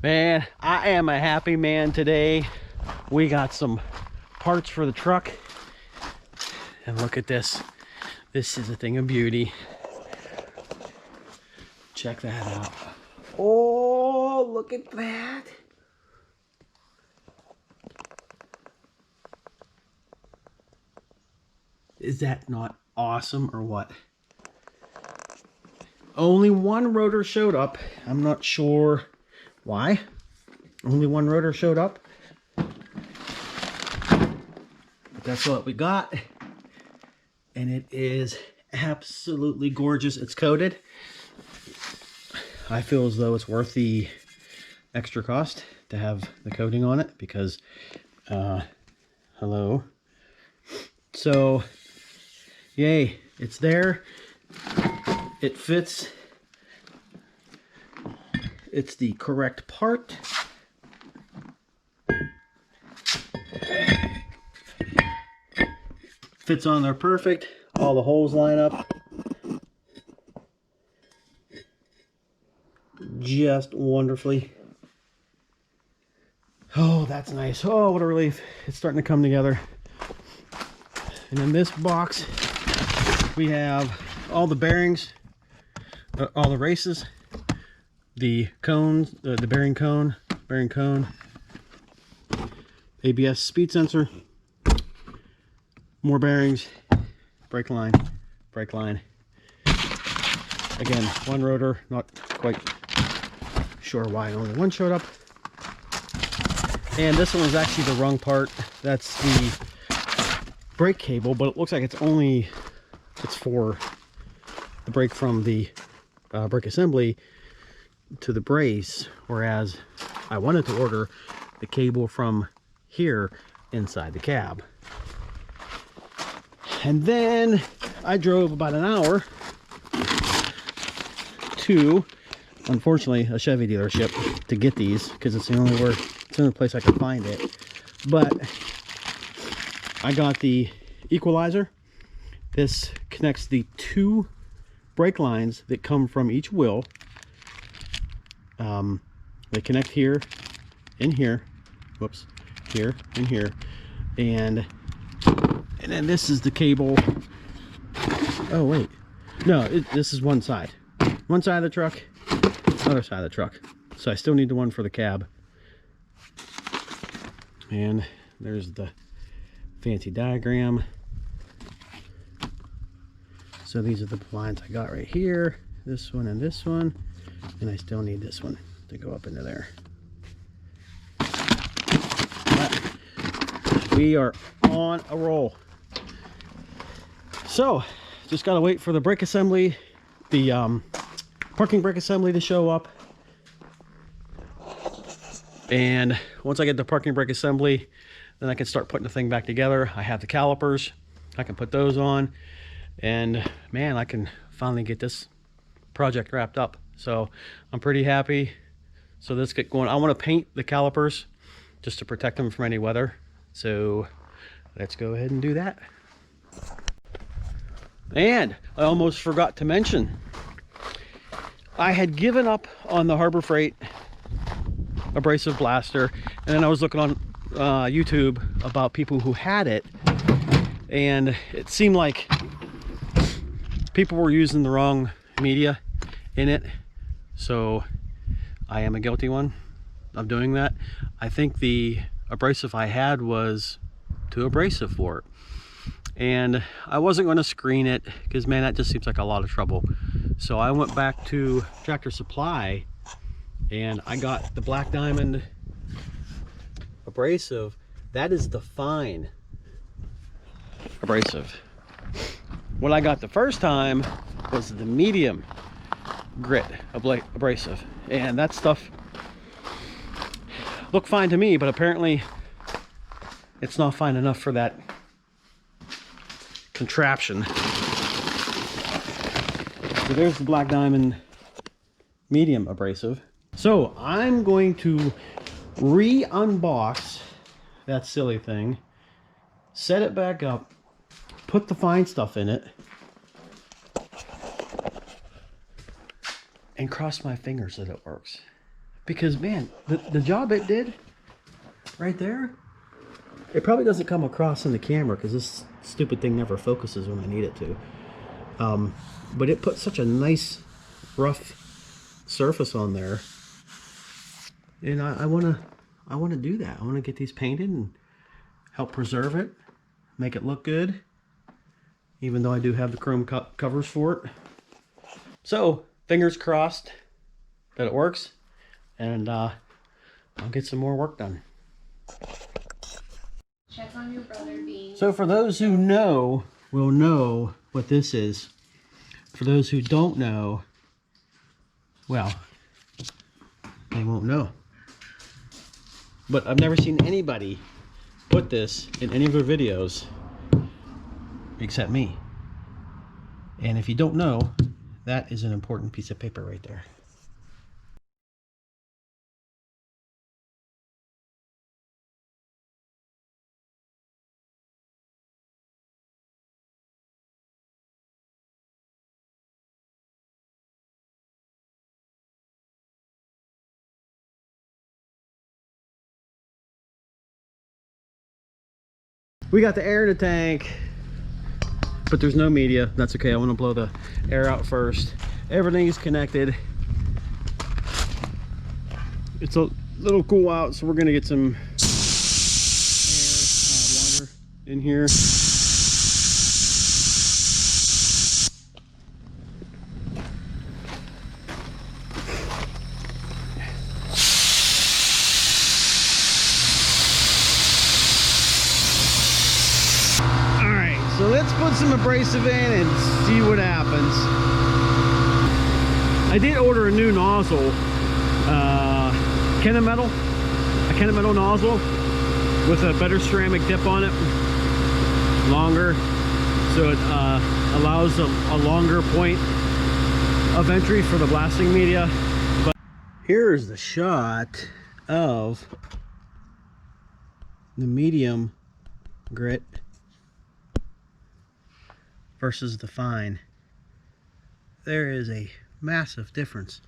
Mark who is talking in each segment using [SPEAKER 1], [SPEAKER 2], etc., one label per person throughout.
[SPEAKER 1] Man, I am a happy man today. We got some parts for the truck. And look at this. This is a thing of beauty. Check that out. Oh, look at that. Is that not awesome or what? Only one rotor showed up. I'm not sure why. Only one rotor showed up. But that's what we got. And it is absolutely gorgeous. It's coated. I feel as though it's worth the extra cost to have the coating on it because, hello. So, yay, it's there. It fits. It's the correct part. Fits on there perfect. All the holes line up. Just wonderfully. Oh, that's nice. Oh, what a relief. It's starting to come together. And in this box, we have all the bearings, all the races, the cones, the bearing cone, ABS speed sensor, more bearings, brake line. Again, one rotor, not quite sure why only one showed up. And this one was actually the wrong part. That's the brake cable, but it looks like it's for the brake from the brake assembly to the brace, whereas I wanted to order the cable from here inside the cab. And then I drove about an hour to, unfortunately, a Chevy dealership to get these because it's the only place I could find it. But I got the equalizer. This connects the two brake lines that come from each wheel. They connect here and here. Whoops, here and here, and then this is the cable. Oh wait, no, this is one side of the truck, other side of the truck. So I still need the one for the cab. And there's the fancy diagram. So these are the lines I got right here, this one, and I still need this one to go up into there. But we are on a roll. So just gotta wait for the brake assembly, the parking brake assembly to show up. And once I get the parking brake assembly, then I can start putting the thing back together. I have the calipers, I can put those on, and man, I can finally get this project wrapped up. So I'm pretty happy. So let's get going. I want to paint the calipers just to protect them from any weather. So let's go ahead and do that. And I almost forgot to mention, I had given up on the Harbor Freight abrasive blaster, and then I was looking on YouTube about people who had it, and it seemed like people were using the wrong media in it. So I am a guilty one of doing that. I think the abrasive I had was too abrasive for it, and I wasn't going to screen it because, man, that just seems like a lot of trouble. So I went back to Tractor Supply and I got the Black Diamond abrasive. That is the fine abrasive. What I got the first time was the medium grit abrasive, and that stuff looked fine to me, but apparently it's not fine enough for that contraption. So there's the Black Diamond medium abrasive. So I'm going to re-unbox that silly thing, set it back up, put the fine stuff in it, and cross my fingers that it works. because man, the job it did right there, it probably doesn't come across in the camera because this stupid thing never focuses when I need it to. But it put such a nice rough surface on there, and I want to do that. I want to get these painted and help preserve it, make it look good, even though I do have the chrome covers for it. So fingers crossed that it works, and I'll get some more work done.
[SPEAKER 2] Check on your brother being.
[SPEAKER 1] So for those who know, will know what this is. For those who don't know, well, they won't know. But I've never seen anybody put this in any of their videos except me. And if you don't know, that is an important piece of paper right there. We got the air in the tank, but there's no media. That's okay. I want to blow the air out first. Everything is connected. It's a little cool out, so we're gonna get some air, water in here. So let's put some abrasive in and see what happens. I did order a new nozzle, a Kennametal nozzle with a better ceramic dip on it, longer, so it allows a longer point of entry for the blasting media. But here's the shot of the medium grit versus the fine. There is a massive difference.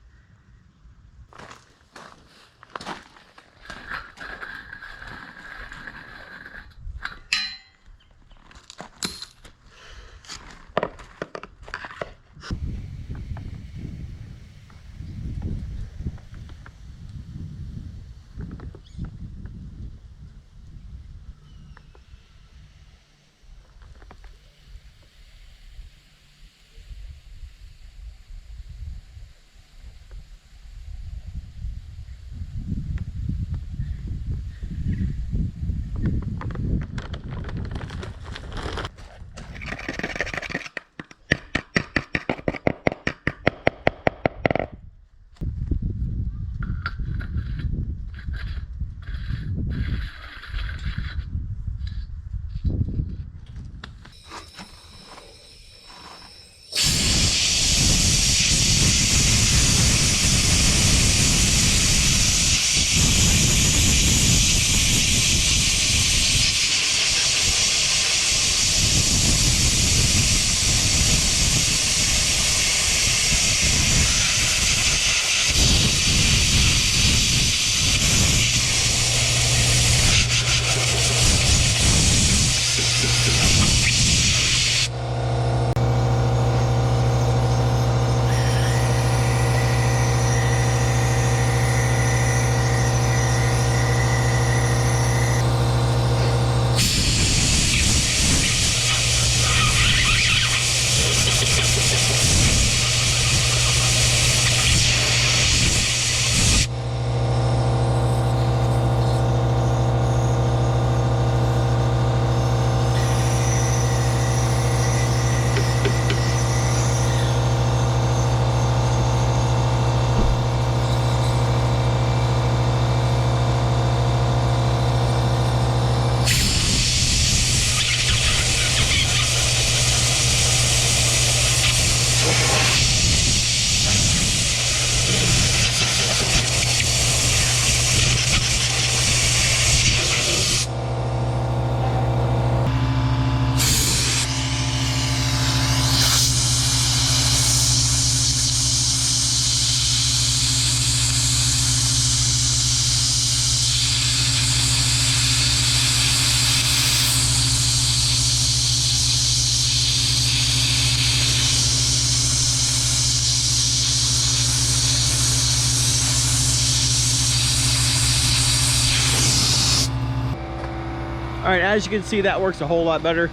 [SPEAKER 1] All right, as you can see, that works a whole lot better.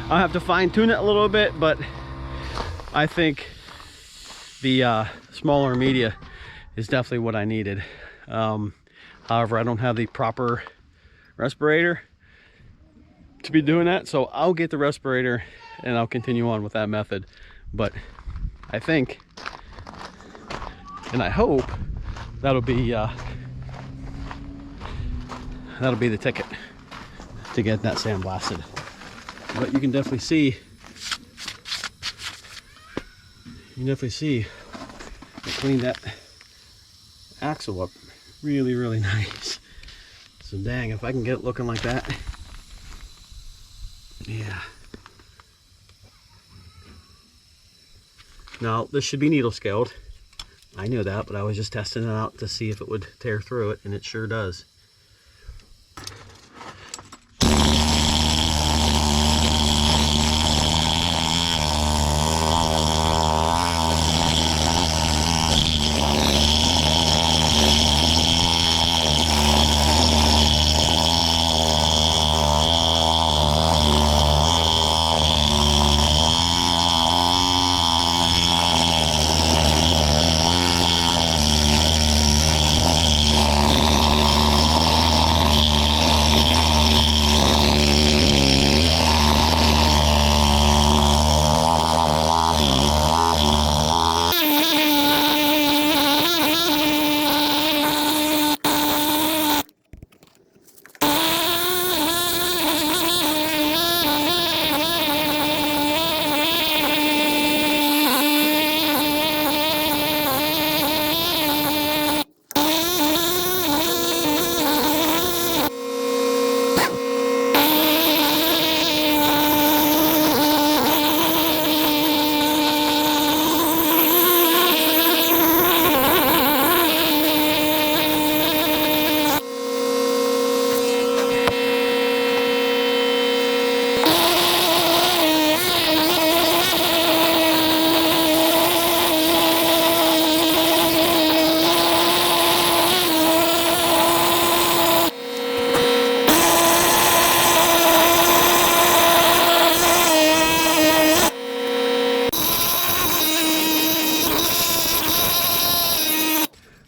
[SPEAKER 1] I'll have to fine tune it a little bit, but I think the smaller media is definitely what I needed. However, I don't have the proper respirator to be doing that, so I'll get the respirator and I'll continue on with that method. But I think, and I hope, that'll be the ticket to get that sandblasted. But you can definitely see, I cleaned that axle up really, really nice. So dang, if I can get it looking like that, yeah. Now this should be needle scaled. I knew that, but I was just testing it out to see if it would tear through it, and it sure does.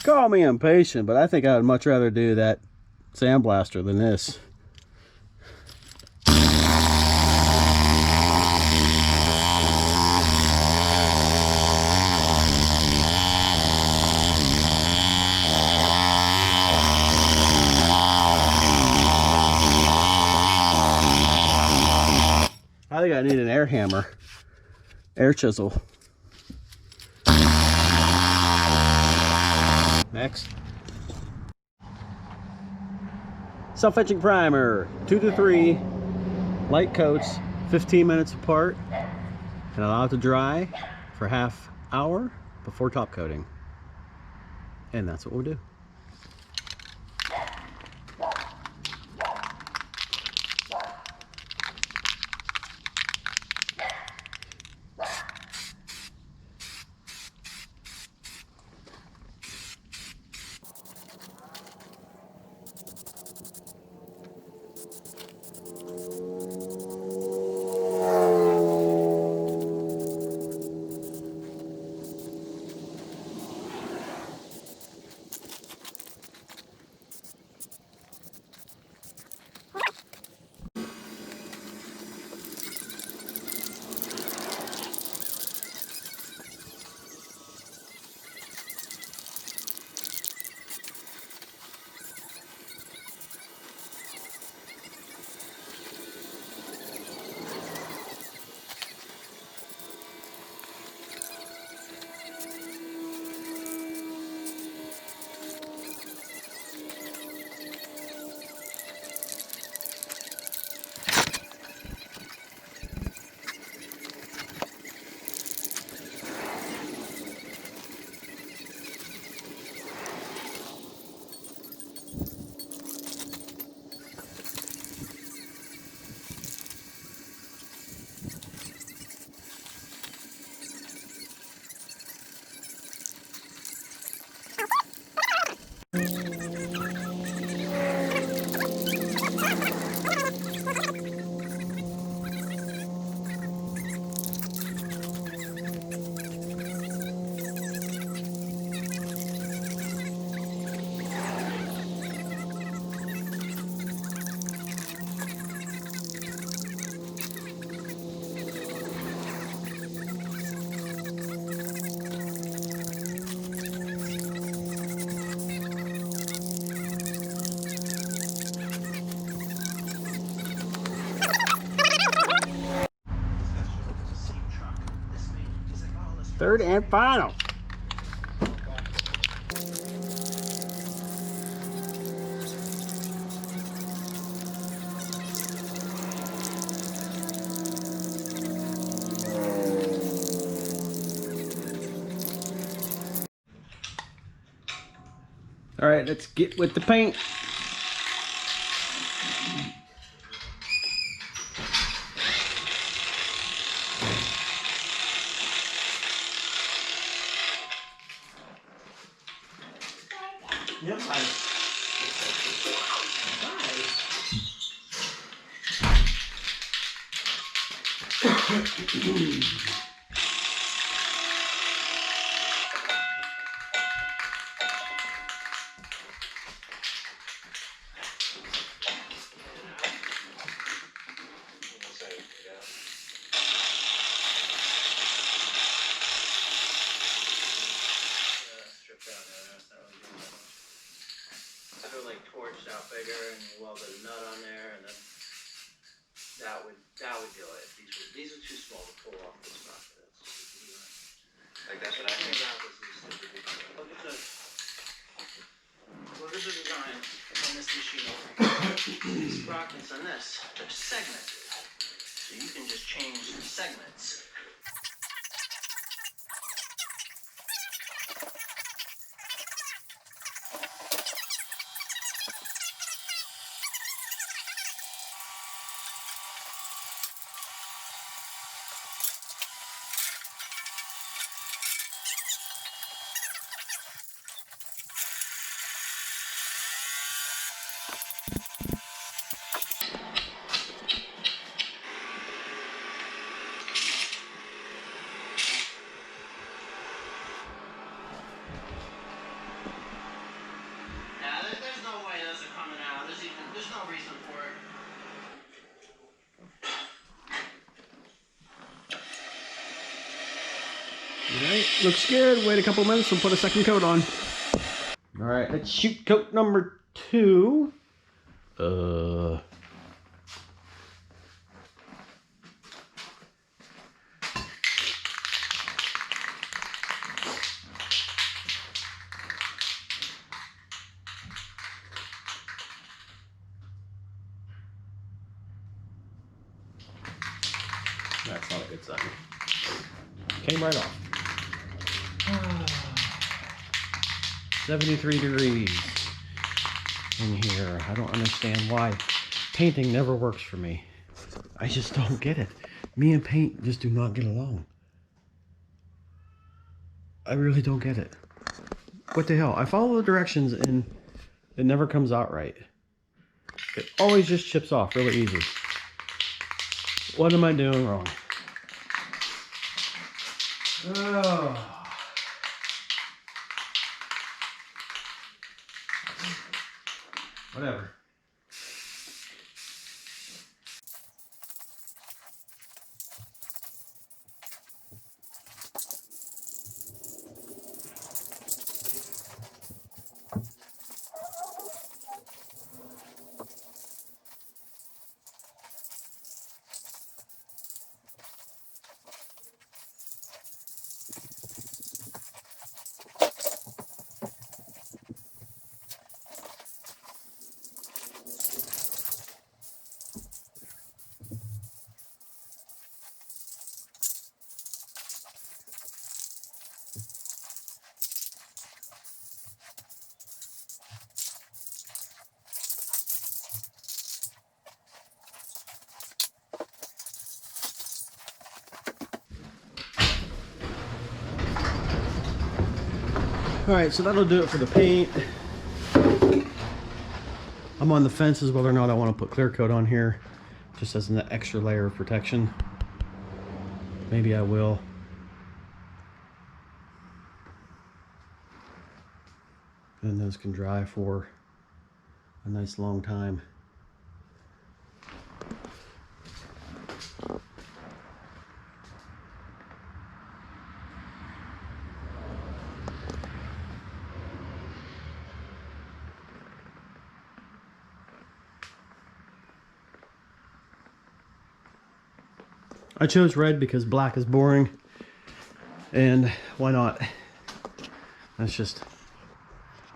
[SPEAKER 1] Call me impatient, but I think I would much rather do that sandblaster than this. I think I need an air hammer, air chisel. Next. Self-etching primer, 2 to 3 light coats, 15 minutes apart, and allow it to dry for half hour before top coating. And that's what we'll do. Third and final. All right, let's get with the paint. Yep. Like torched out bigger and you welded a nut on there, and then that would do it. These are too small to pull off this sprocket. Like that's what I think. Look at the design on this machine over here. The sprockets on this, they're segmented, so you can just change the segments. There's no way those are coming out. There's no reason for it. Alright, looks good. Wait a couple minutes, we'll put a second coat on. Alright, let's shoot coat number 2. That's not a good sign. Came right off. 73 degrees in here. I don't understand why painting never works for me. I just don't get it. Me and paint just do not get along. I really don't get it. What the hell? I follow the directions and it never comes out right. It always just chips off really easy. What am I doing wrong? Oh. Whatever. Alright, so that'll do it for the paint. I'm on the fence as whether or not I want to put clear coat on here, just as an extra layer of protection. Maybe I will. And those can dry for a nice long time. I chose red because black is boring. And why not? That's just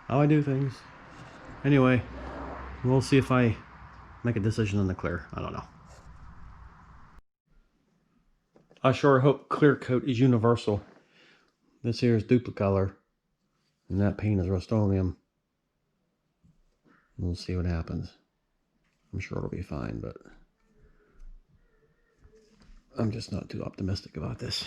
[SPEAKER 1] how I do things. Anyway, we'll see if I make a decision on the clear. I don't know. I sure hope clear coat is universal. This here is duplicolor, and that paint is Rust-Oleum. We'll see what happens. I'm sure it'll be fine, but I'm just not too optimistic about this.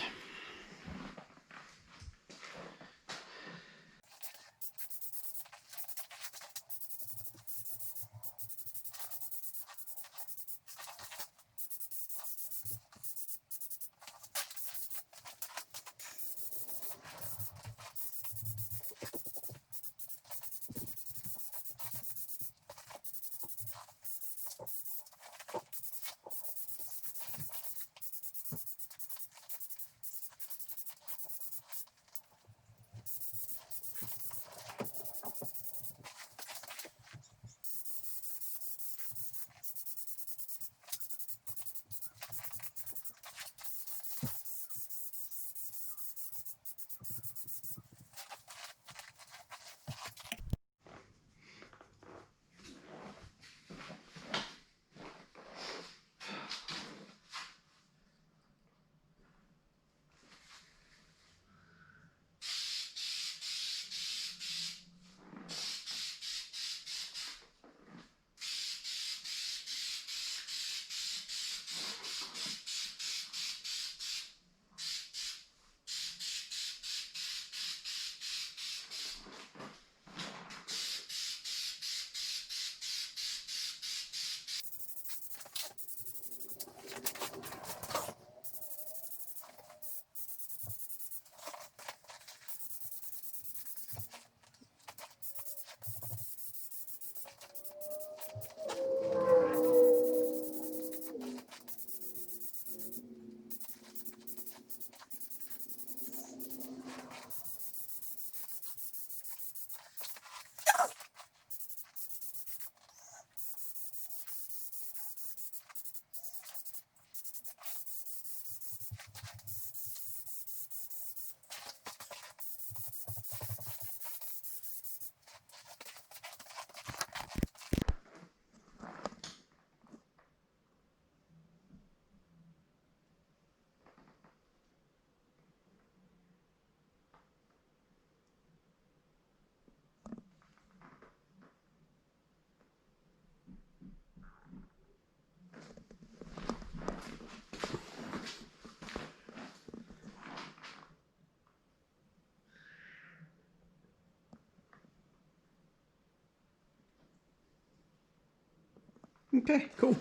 [SPEAKER 1] Okay, cool.